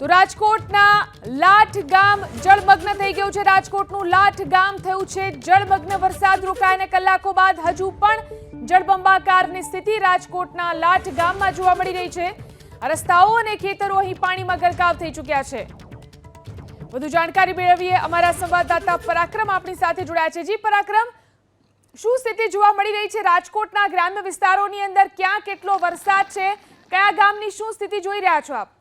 તો રાજકોટના લાઠ ગામ જળમગ્ન થઈ ગયું છે। રાજકોટનું લાઠ ગામ થયું છે જળમગ્ન। વરસાદ રોકાઈને કલાકો બાદ હજુ પણ જળબંબાકારની સ્થિતિ રાજકોટના લાઠ ગામમાં જોવા મળી રહી છે। રસ્તાઓ અને ખેતરો અહીં પાણીમાં ગરકાવ થઈ ચૂક્યા છે। વધુ જાણકારી મેળવીએ અમારા સંવાદદાતા પરાક્રમ આપણી સાથે જોડાયા છે। જી પરાક્રમ, શું સ્થિતિ જોવા મળી રહી છે રાજકોટના ગ્રામ્ય વિસ્તારોની અંદર? ક્યાં કેટલો વરસાદ છે? કયા ગામની શું સ્થિતિ જોઈ રહ્યા છો આપ?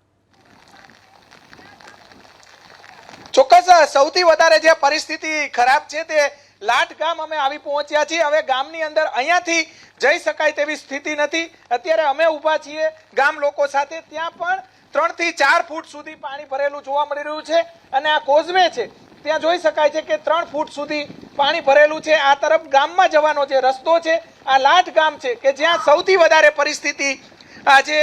ચોક્કસ સૌથી વધારે જે પરિસ્થિતિ ખરાબ છે તે લાઠ ગામ અમે આવી પહોંચ્યા છીએ। હવે ગામની અંદર અહીંયાથી જઈ શકાય તેવી સ્થિતિ નથી। અત્યારે અમે ઊભા છીએ ગામ લોકો સાથે। ત્યાં પણ 3 થી 4 ફૂટ સુધી પાણી ભરેલું જોવા મળી રહ્યું છે અને આ કોઝવે છે ત્યાં જોઈ શકાય છે કે 3 ફૂટ સુધી પાણી ભરેલું છે। આ તરફ ગામમાં જવાનો જે રસ્તો છે આ લાઠ ગામ છે કે જ્યાં સૌથી વધારે પરિસ્થિતિ આજે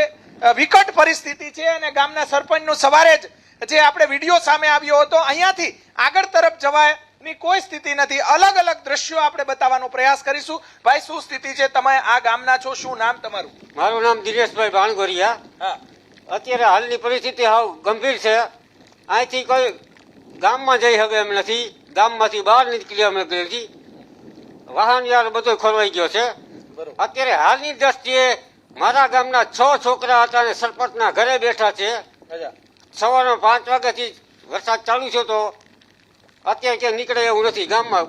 વિકટ પરિસ્થિતિ છે અને ગામના સરપંચનો સવારે જ જે આપણે વિડીયો સામે આવ્યો હતો અહીંયાથી આગળ તરફ જવાની કોઈ સ્થિતિ નથી। અલગ અલગ દ્રશ્યો આપણે બતાવવાનો પ્રયાસ કરીશું। ભાઈ, શું સ્થિતિ છે? તમે આ ગામના છો, શું નામ તમારું? મારું નામ દિનેશભાઈ ભાણગોરિયા। હા, અત્યારે હાલની પરિસ્થિતિ હાવ ગંભીર છે। અહીંથી કોઈ ગામમાં જઈ શકે એમ નથી, ગામમાંથી બહાર નીકળી અમે નથી, વાહન યાર બધો ખોરવાઈ ગયો છે। અત્યારે હાલની દ્રષ્ટિએ મારા ગામના 6 છોકરા હતા અને સરપંચના ઘરે બેઠા છે। સવારના 5 વાગ્યાથી વરસાદ ચાલુ છે તો અત્યારે ક્યાંય નીકળે એવું નથી, ગામમાં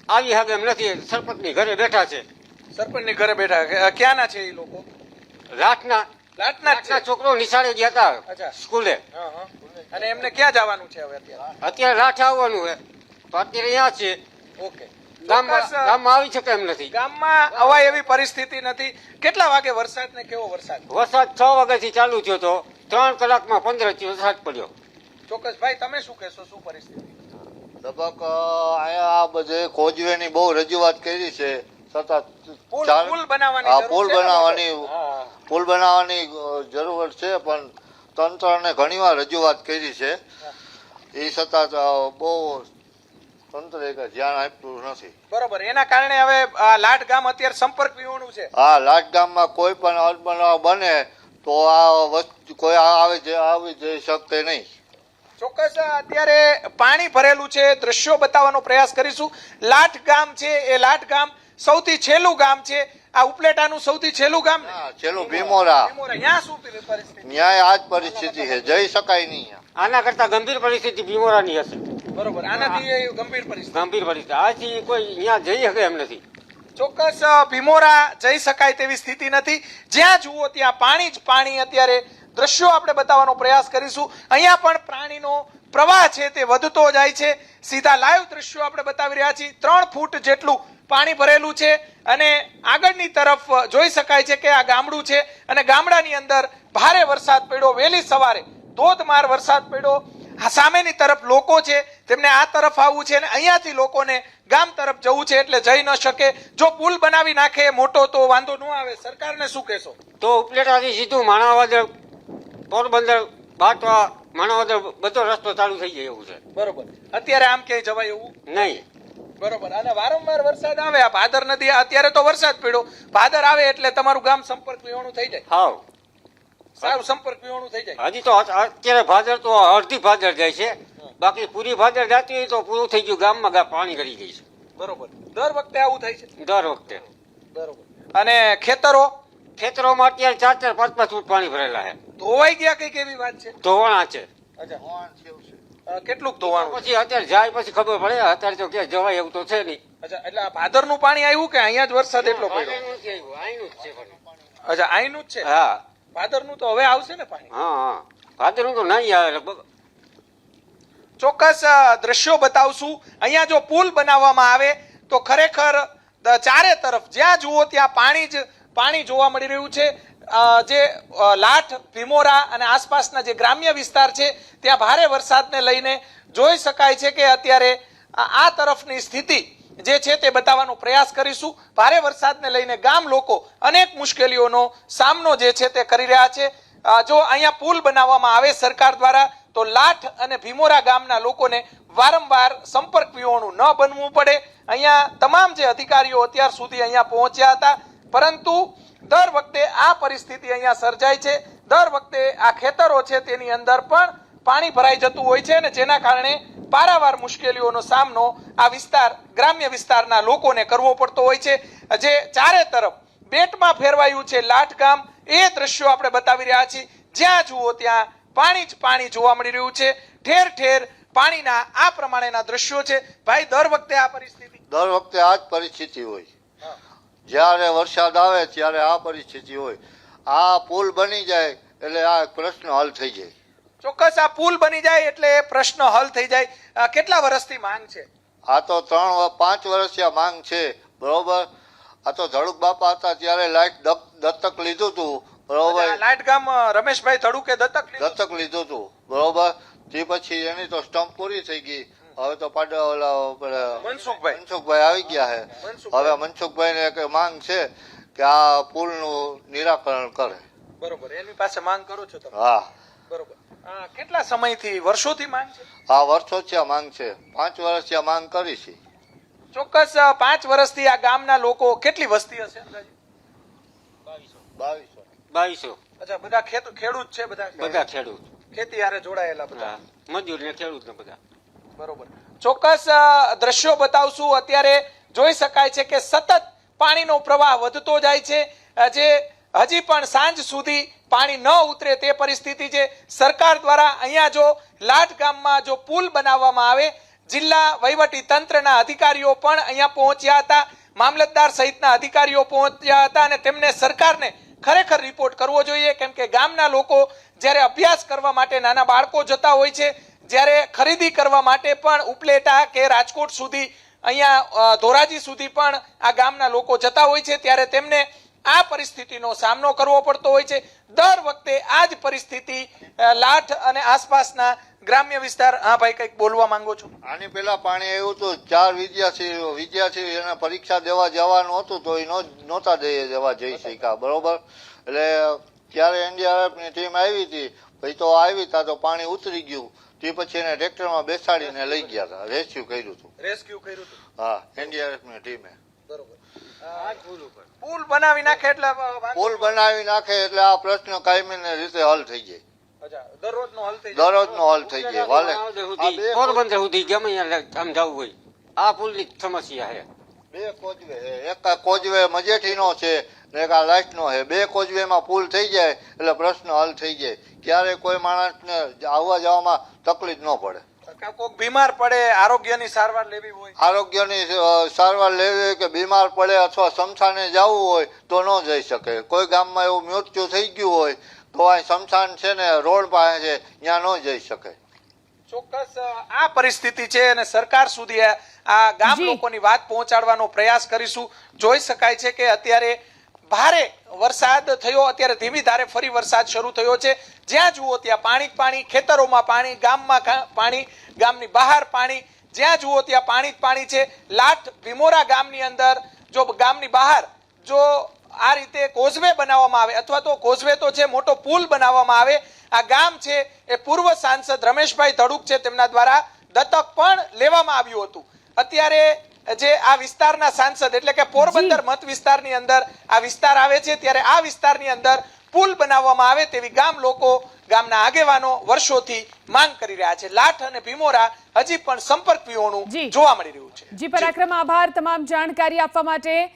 આવી શકે એમ નથી, સરપંચની ઘરે બેઠા છે। સરપંચની ઘરે બેઠા ક્યાંના છે એ લોકો? લાઠના છોકરો નિશાળે ગયા અચ્છા। હતા સ્કૂલે, અને એમને ક્યાં જવાનું છે હવે અત્યારે લાઠ આવવાનું છે તો અત્યારે અહીંયા છે। ઓકે, ગામમાં આવી શકે એમ નથી, ગામમાં અવાય એવી પરિસ્થિતિ નથી। કેટલા વાગે વરસાદ ને કેવો વરસાદ? વરસાદ 6 વાગ્યાથી ચાલુ થયો તો 3 કલાકમાં 15 ઇંચ વરસાદ પડ્યો। ચોક્કસ ભાઈ, તમે શું કહેશો? શું પરિસ્થિતિ? લગભગ અહીંયા આ બધે કોઝવેની બહુ રજૂઆત કરી છે, સતત પુલ બનાવવાની જરૂર છે પણ તંત્રને ઘણી વાર રજૂઆત કરી છે, એ સતત બહુ તંત્રએ ધ્યાન આપતું નથી। બરોબર, એના કારણે હવે લાઠ ગામ અત્યારે સંપર્ક વિહોણું છે। હા, લાઠ ગામમાં કોઈ પણ અનબનાવ બને તો આ વસ્તુ કોઈ આવી જઈ શકતે નહીં। ચોક્કસ અત્યારે પાણી ભરેલું છે, દ્રશ્યો બતાવવાનો પ્રયાસ કરીશું। લાઠ ગામ છે એ લાઠ ગામ સૌથી છેલ્લું ગામ છે, આ ઉપલેટાનું સૌથી છેલ્લું ગામ ને? છેલ્લું ભીમોરા। અહીંયા શું પરિસ્થિતિ? ન્યાય આ જ પરિસ્થિતિ છે, જઈ શકાય નહીં। આના કરતા ગંભીર પરિસ્થિતિ ભીમોરાની હશે। બરોબર, આનાથી ગંભીર પરિસ્થિતિ આથી કોઈ અહીંયા જઈ શકે એમ નથી। ચોક્કસ ભીમોરા જઈ શકાય તેવી સ્થિતિ નથી। જ્યાં જુઓ ત્યાં પાણી જ પાણી। અત્યારે દ્રશ્યો આપણે બતાવવાનો પ્રયાસ કરીશું। અહીંયા પણ પાણીનો પ્રવાહ છે તે વધતો જાય છે। સીધા લાઈવ દ્રશ્યો આપણે બતાવી રહ્યા છીએ। 3 ફૂટ જેટલું પાણી ભરેલું છે અને આગળની તરફ જોઈ શકાય છે કે આ ગામડું છે અને ગામડાની અંદર ભારે વરસાદ પડ્યો, વહેલી સવારે ધોધમાર વરસાદ પડ્યો। સામેની તરફ લોકો છે તેમને આ તરફ આવવું છે અને અહીંયાથી લોકોને ગામ તરફ જવું છે એટલે જઈ ન શકે। જો પુલ બનાવી નાખે મોટો તો વાંધો ન આવે। સરકારને શું કહેશો? તો ઉપલેટાથી સીધું માણાવદર, પોરબંદર, બાટવા, માણાવદર બધો રસ્તો ચાલુ થઈ જાય એવું છે। બરોબર, અત્યારે આમ ક્યાંય જવાય એવું નહીં। બરોબર, અને વારંવાર વરસાદ આવે, આ ભાદર નદી અત્યારે તો વરસાદ પડ્યો, ભાદર આવે એટલે તમારું ગામ સંપર્ક વિહોણું થઈ જાય। હાવ સારું, સંપર્ક વિહોણું થઈ જાય। હજી તો અત્યારે ભાદર તો અડધી ભાદર જાય છે, બાકી પૂરી ભાદર જતી હોય તો પૂરું થઈ ગયું, ગામમાં પાણી કરી ગઈ છે। બરોબર, દર વખતે આવું થાય છે? દર વખતે। બરોબર, અને ખેતરોમાં અત્યારે 4-4, 5-5 ફૂટ પાણી ભરેલા છે। ધોવાઈ ગયા કઈ કેવી વાત છે? ધોવાણા છે। કેટલું ધોવાણું? પછી અત્યારે જાય પછી ખબર પડે, અત્યારે તો ક્યાં જવાય એવું તો છે નહીં। અચ્છા, એટલે આ ભાદરનું પાણી આવ્યું કે અહીંયા જ વરસાદ એટલો પડ્યો? અચ્છા, અહીંનું જ છે? હા, ભાદરનું તો હવે આવશે ને પાણી? હા, ભાદરનું તો નહીં આવે લગભગ। ચોક્કસ દ્રશ્યો બતાવશું। અહીંયા જો પુલ બનાવવામાં આવે તો ખરેખર ચારે તરફ જ્યાં જુઓ ત્યાં પાણી જ પાણી જોવા મળી રહ્યું છે। જે લાઠ, ભીમોરા અને આસપાસના જે ગ્રામ્ય વિસ્તાર છે ત્યાં ભારે વરસાદને લઈને જોઈ શકાય છે કે અત્યારે આ તરફની સ્થિતિ જે છે તે બતાવવાનો પ્રયાસ કરીશું। ભારે વરસાદને લઈને ગામ લોકો અનેક મુશ્કેલીઓનો સામનો જે છે તે કરી રહ્યા છે। જો અહીંયા પુલ બનાવવામાં આવે સરકાર દ્વારા તો લાઠ અને ભીમોરા ગામના લોકોને વારંવાર સંપર્ક વિહોણું ન બનવું પડે। અહીંયા તમામ જે અધિકારીઓ અત્યાર સુધી અહીંયા પહોંચ્યા હતા, પરંતુ દર વખતે આ પરિસ્થિતિ અહીંયા સર્જાય છે। દર વખતે આ ખેતરો છે તેની અંદર પણ પાણી ભરાઈ જતું હોય છે અને જેના કારણે પારાવાર મુશ્કેલીઓનો સામનો આ વિસ્તાર ગ્રામ્ય વિસ્તારના લોકોને કરવો પડતો હોય છે. જે ચારે તરફ બેટમાં ફેરવાયું છે લાઠ ગામ, એ દ્રશ્યો આપણે બતાવી રહ્યા છીએ. જ્યાં જુઓ ત્યાં પાણી જ પાણી જોવા મળી રહ્યું છે. ઠેર ઠેર પાણીના આ પ્રમાણેના દ્રશ્યો છે. ભાઈ, દર વખતે આ પરિસ્થિતિ? દર વખતે આ જ પરિસ્થિતિ હોય. જ્યારે વરસાદ આવે ત્યારે આ પરિસ્થિતિ હોય. આ પુલ બની જાય એટલે આ પ્રશ્ન હલ થઈ જાય. ચોક્કસ, આ પુલ બની જાય એટલે પ્રશ્ન હલ થઈ જાય. કેટલા વર્ષથી માંગ છે? આ તો 3-5 વર્ષથી આ માંગ છે. બરોબર. આ તો ધડુક બાપા હતા ત્યારે લાઈટ દત્તક લીધું હતું. બરોબર. લાઈટ ગામ રમેશભાઈ ધડુકે દત્તક લીધું હતું. બરોબર. તે પછી એની તો સ્ટમ્પ પૂરી થઈ ગઈ. હવે તો મનસુખભાઈ આવી ગયા છે. હવે મનસુખભાઈ ને એક માંગ છે કે આ પુલ નું નિરાકરણ કરે. બરોબર, એની પાસે માંગ કરો છો તમે? હા. બરોબર. કેટલા સમયથી, વર્ષોથી માંગ છે? આ વર્ષોથી આ માંગ છે. 5 વર્ષથી આ માંગ કરી છે. ચોક્કસ, 5 વર્ષથી આ ગામના લોકો, કેટલી વસ્તી હશે? 2200. અચ્છા, બધા ખેડૂત છે? બધા ખેડૂત, ખેતી હારે જોડાયેલા બધા મજૂર ને ખેડૂત ને બધા. બરોબર. ચોક્કસ દ્રશ્યો બતાવશું. અત્યારે જોઈ શકાય છે કે સતત પાણીનો પ્રવાહ વધતો જાય છે. જે હજી પણ સાંજ સુધી પાણી ન ઉતરે તે પરિસ્થિતિ છે. સરકાર દ્વારા અહીંયા જો લાઠ ગામમાં જો પુલ બનાવવામાં આવે, જિલ્લા વહીવટી તંત્રના અધિકારીઓ પણ અહીંયા પહોંચ્યા હતા, મામલતદાર સહિતના અધિકારીઓ પહોંચ્યા હતા અને તેમને સરકારને ખરેખર રિપોર્ટ કરવો જોઈએ. કેમ કે ગામના લોકો જ્યારે અભ્યાસ કરવા માટે, નાના બાળકો જતા હોય છે, જ્યારે ખરીદી કરવા માટે પણ ઉપલેટા કે રાજકોટ સુધી, અહીંયા ધોરાજી સુધી પણ આ ગામના લોકો જતા હોય છે, ત્યારે તેમને આ પરિસ્થિતિનો સામનો કરવો પડતો હોય છે. દર વખતે આ જ પરિસ્થિતિ લાઠ અને આસપાસના ગ્રામ્ય વિસ્તાર. હા ભાઈ, કંઈક બોલવા માંગો છો? આની પેલા પાણી આવ્યું હતું. 4 વિદ્યાર્થી એને પરીક્ષા દેવા જવાનું હતું તો એ નહોતા જઈ શક્યા. બરોબર. એટલે ત્યારે એનડીઆરએફ ની ટીમ આવી હતી. પછી તો આવી તા તો પાણી ઉતરી ગયું. તે પછી એને ટ્રેક્ટરમાં બેસાડીને લઈ ગયા હતા. રેસ્ક્યુ કર્યું હતું. હા, એનડીઆરએફ ની ટીમે. બરોબર. પુલ બનાવી નાખે એટલે આ પ્રશ્ન કાયમી રીતે હલ થઈ જાય. દરરોજનો હલ થઈ જાય. પોરબંદર સુધી ગમે આમ જવું હોય, આ પુલ ની સમસ્યા છે. 2 કોઝવે છે. એક કોઝવે મજેઠીનો છે ને એક આ લાઈટનો છે. 2 કોઝવેમાં પુલ થઈ જાય એટલે પ્રશ્ન હલ થઈ જાય. ક્યારે કોઈ માણસને આવવા જવામાં તકલીફ ન પડે. કોઈક બીમાર પડે, આરોગ્યની સારવાર લેવી હોય કે બીમાર પડે અથવા શમશાને જવું હોય તો ન જઈ શકે. કોઈ ગામમાં એવું મૃત્યુ થઈ ગયું હોય તો આ શમશાન છે ને રોડ પાસે છે, ત્યાં ન જઈ શકે. ચોક્કસ આ પરિસ્થિતિ છે અને સરકાર સુધી આ ગામ લોકોની વાત પહોંચાડવાનો પ્રયાસ કરીશું. જોઈ શકાય છે કે અત્યારે ભારે વરસાદ થયો, અત્યારે ધીમી ધારે ફરી વરસાદ શરૂ થયો છે. જ્યાં જુઓ ત્યાં પાણી, ખેતરોમાં પાણી, ગામમાં પાણી, ગામની બહાર પાણી, જ્યાં જુઓ ત્યાં પાણી છે. લાઠ ભીમોરા ગામની અંદર, જો ગામની બહાર જો આ રીતે કોઝવે બનાવવામાં આવે, અથવા તો કોઝવે તો છે, મોટો પુલ બનાવવામાં આવે, આ ગામ છે એ પૂર્વ સાંસદ રમેશભાઈ ધડુક છે તેમના દ્વારા દત્તક પણ લેવામાં આવ્યું હતું. અત્યારે જે આ વિસ્તારના સાંસદ એટલે કે પોરબંદર મત વિસ્તારની અંદર આ વિસ્તાર આવે છે, ત્યારે આ વિસ્તારની અંદર પુલ બનાવવામાં આવે તેવી ગામ લોકો, ગામના આગેવાનો વર્ષોથી માંગ કરી રહ્યા છે. લાઠ અને ભીમોરા હજી પણ સંપર્ક વિહોણું જોવા મળી રહ્યું છે. જી પરાક્રમ, આભાર તમામ જાણકારી આપવા માટે.